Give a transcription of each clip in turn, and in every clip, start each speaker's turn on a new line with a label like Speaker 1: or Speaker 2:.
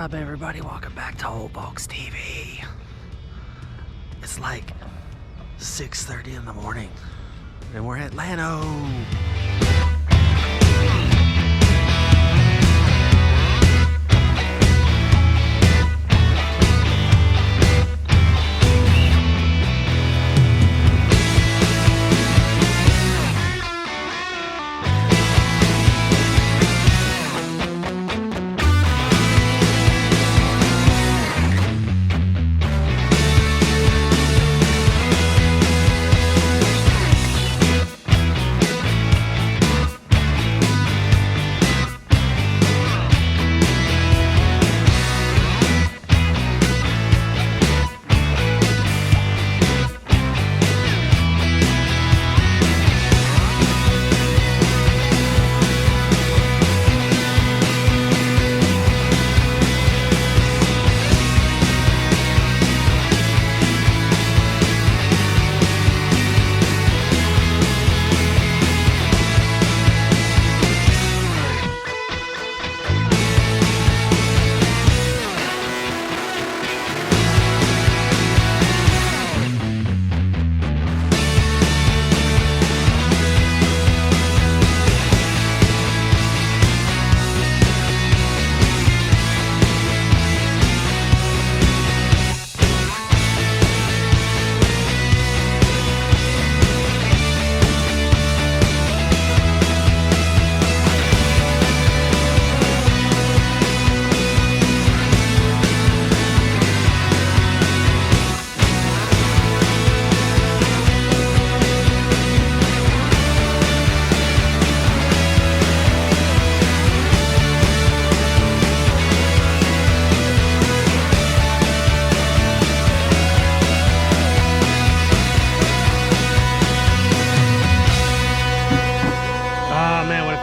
Speaker 1: up, everybody? Welcome back to Old Volks TV. It's like 6:30 in the morning, and we're at Llano.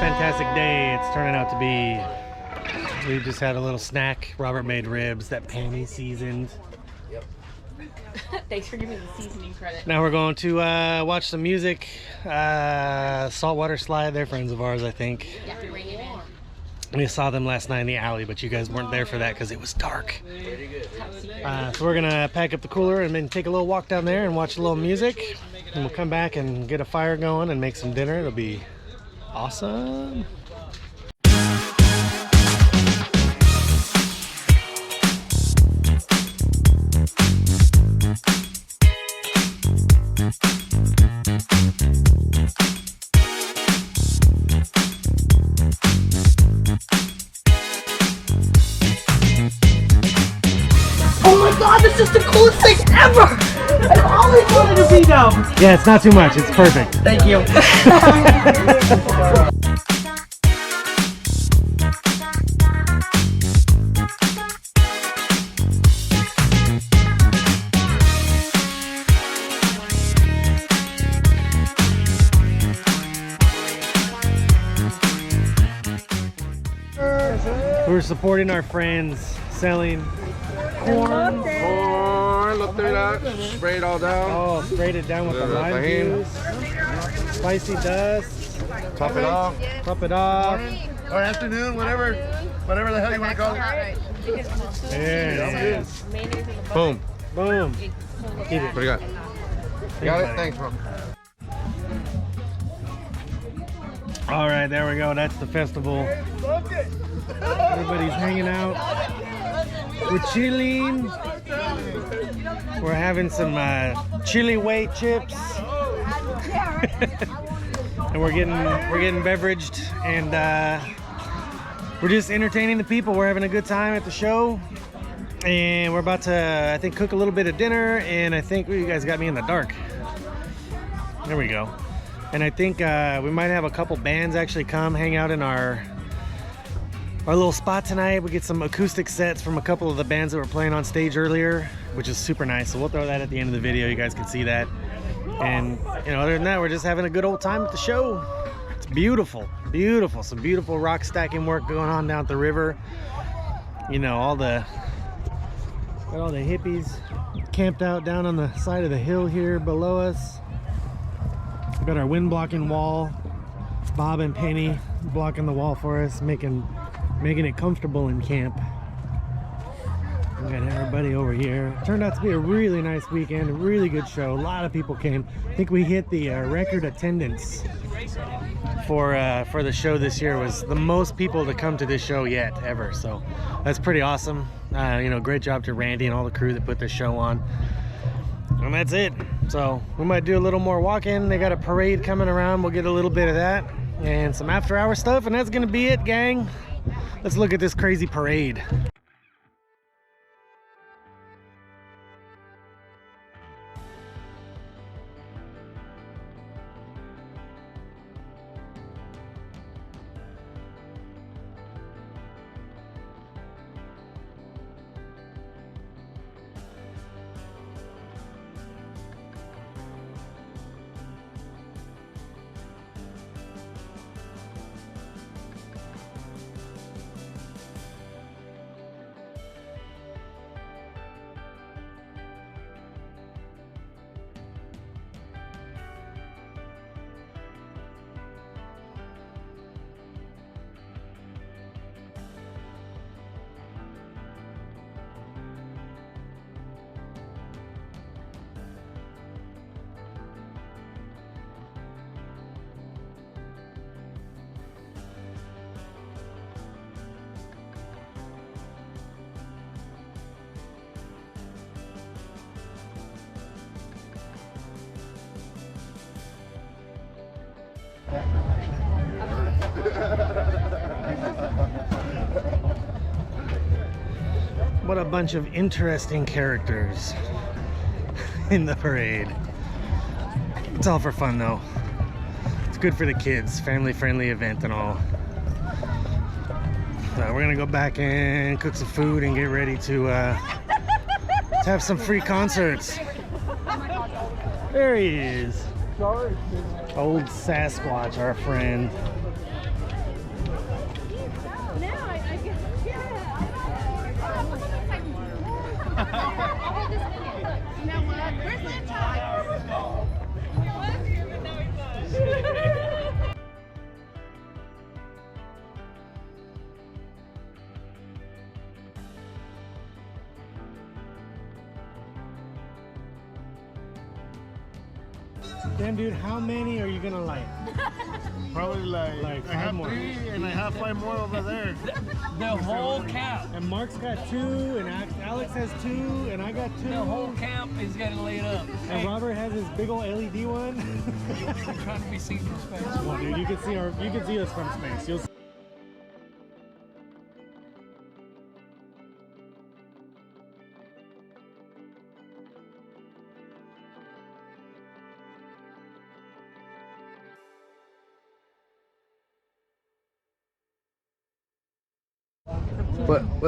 Speaker 1: Fantastic day it's turning out to be. We just had a little snack. Robert made ribs that Penny seasoned.
Speaker 2: Yep. Thanks for giving me the seasoning credit.
Speaker 1: Now we're going to watch some music. Saltwater Slide, they're friends of ours, I think.
Speaker 2: Yeah, you're bringing it in.
Speaker 1: We saw them last night in the alley, but you guys weren't there for that because it was dark. So we're gonna pack up the cooler and then take a little walk down there and watch a little music, and we'll come back and get a fire going and make some dinner. It'll be awesome.
Speaker 3: Oh my god, this is the coolest thing ever! I've always wanted to be down!
Speaker 1: Yeah, it's not too much, it's perfect.
Speaker 3: Thank you.
Speaker 1: We're supporting our friends selling corn.
Speaker 4: Look through that, spray it all down.
Speaker 1: Oh, sprayed it down with the lime
Speaker 4: tahini.
Speaker 1: juice. Spicy dust.
Speaker 4: Top it off.
Speaker 1: Top it off.
Speaker 4: Or afternoon, whatever the hell you want to call it.
Speaker 1: There it is.
Speaker 4: Boom.
Speaker 1: Boom. Eat it.
Speaker 4: What do you got? You got it? Thanks, bro.
Speaker 1: All right, there we go. That's the festival. Everybody's hanging out. We're chilling. We're having some chili weight chips, and we're getting beveraged, and we're just entertaining the people. We're having a good time at the show, and we're about to, I think, cook a little bit of dinner. And I think you guys got me in the dark. There we go. And I think we might have a couple bands actually come hang out in our little spot tonight. We get some acoustic sets from a couple of the bands that were playing on stage earlier, which is super nice. So we'll throw that at the end of the video. You guys can see that. And you know, other than that, we're just having a good old time at the show. It's beautiful, beautiful. Some beautiful rock stacking work going on down at the river. You know, all the hippies camped out down on the side of the hill here below us. We've got our wind blocking wall. Bob and Penny blocking the wall for us, making it comfortable in camp. We got everybody over here. Turned out to be a really nice weekend, a really good show. A lot of people came. I think we hit the record attendance for the show this year. Was the most people to come to this show yet ever. So that's pretty awesome. You know, great job to Randy and all the crew that put this show on. And that's it. So we might do a little more walking. They got a parade coming around. We'll get a little bit of that and some after hour stuff, and that's gonna be it, gang. Let's look at this crazy parade. What a bunch of interesting characters in the parade. It's all for fun though. It's good for the kids, family-friendly event and all. So we're gonna go back and cook some food and get ready to have some free concerts. There he is. Old Sasquatch, our friend. Damn, dude, how many are you gonna light?
Speaker 4: Probably like
Speaker 1: Like
Speaker 4: I
Speaker 1: five
Speaker 4: have
Speaker 1: more.
Speaker 4: 3 and I have 5 more over there.
Speaker 5: The whole camp.
Speaker 1: And Mark's got 2, and Alex has 2, and I got 2.
Speaker 5: The whole camp is getting lit up.
Speaker 1: And Robert has his big old LED one.
Speaker 5: We're trying to be seen from space.
Speaker 1: Come on, dude, you can see us from space. You'll see.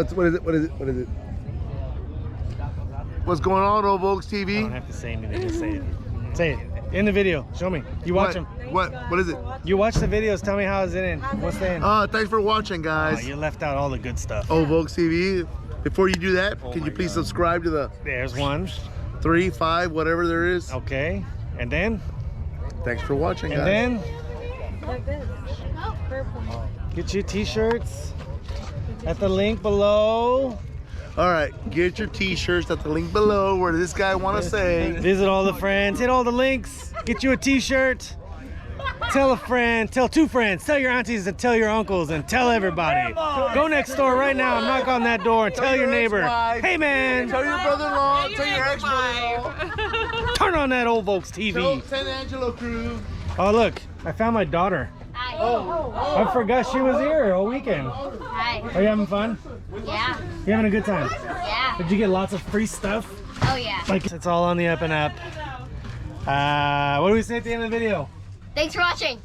Speaker 4: What is it? What's going on, old Volks
Speaker 1: I don't
Speaker 4: TV?
Speaker 1: have to say anything. Just say it. Say it. In the video. Show me. You watch them.
Speaker 4: What is it?
Speaker 1: You watch the videos. Tell me how is it in. What's the end?
Speaker 4: Thanks for watching,
Speaker 1: Oh,
Speaker 4: guys.
Speaker 1: you left out all the good stuff.
Speaker 4: Old Volks TV. Before you do that,
Speaker 1: Oh
Speaker 4: can
Speaker 1: my
Speaker 4: you please
Speaker 1: God.
Speaker 4: subscribe to the
Speaker 1: There's one.
Speaker 4: 3, 5, whatever there is?
Speaker 1: Okay. And then?
Speaker 4: Thanks for watching,
Speaker 1: And
Speaker 4: guys.
Speaker 1: then? Get your t-shirts at the link below.
Speaker 4: All right, get your t-shirts at the link below where this guy want to say.
Speaker 1: Visit all the friends. Hit all the links. Get you a t-shirt. Tell a friend. Tell 2 friends. Tell your aunties and tell your uncles and tell everybody. Go next door right now and knock on that door and tell your neighbor.
Speaker 4: ex-wife.
Speaker 1: Hey, man.
Speaker 4: Tell your brother-in-law, tell your ex-brother-in-law.
Speaker 1: Turn on that old Volks
Speaker 4: Tell
Speaker 1: TV.
Speaker 4: San Angelo crew.
Speaker 1: Oh, look. I found my daughter.
Speaker 2: Hi.
Speaker 1: I forgot she was here all weekend.
Speaker 2: Hi.
Speaker 1: Are you having fun?
Speaker 2: Yeah.
Speaker 1: You having a good time?
Speaker 2: Yeah.
Speaker 1: Did you get lots of free stuff?
Speaker 2: Oh yeah.
Speaker 1: Like, it's all on the up and up. What do we say at the end of the video?
Speaker 2: Thanks for watching.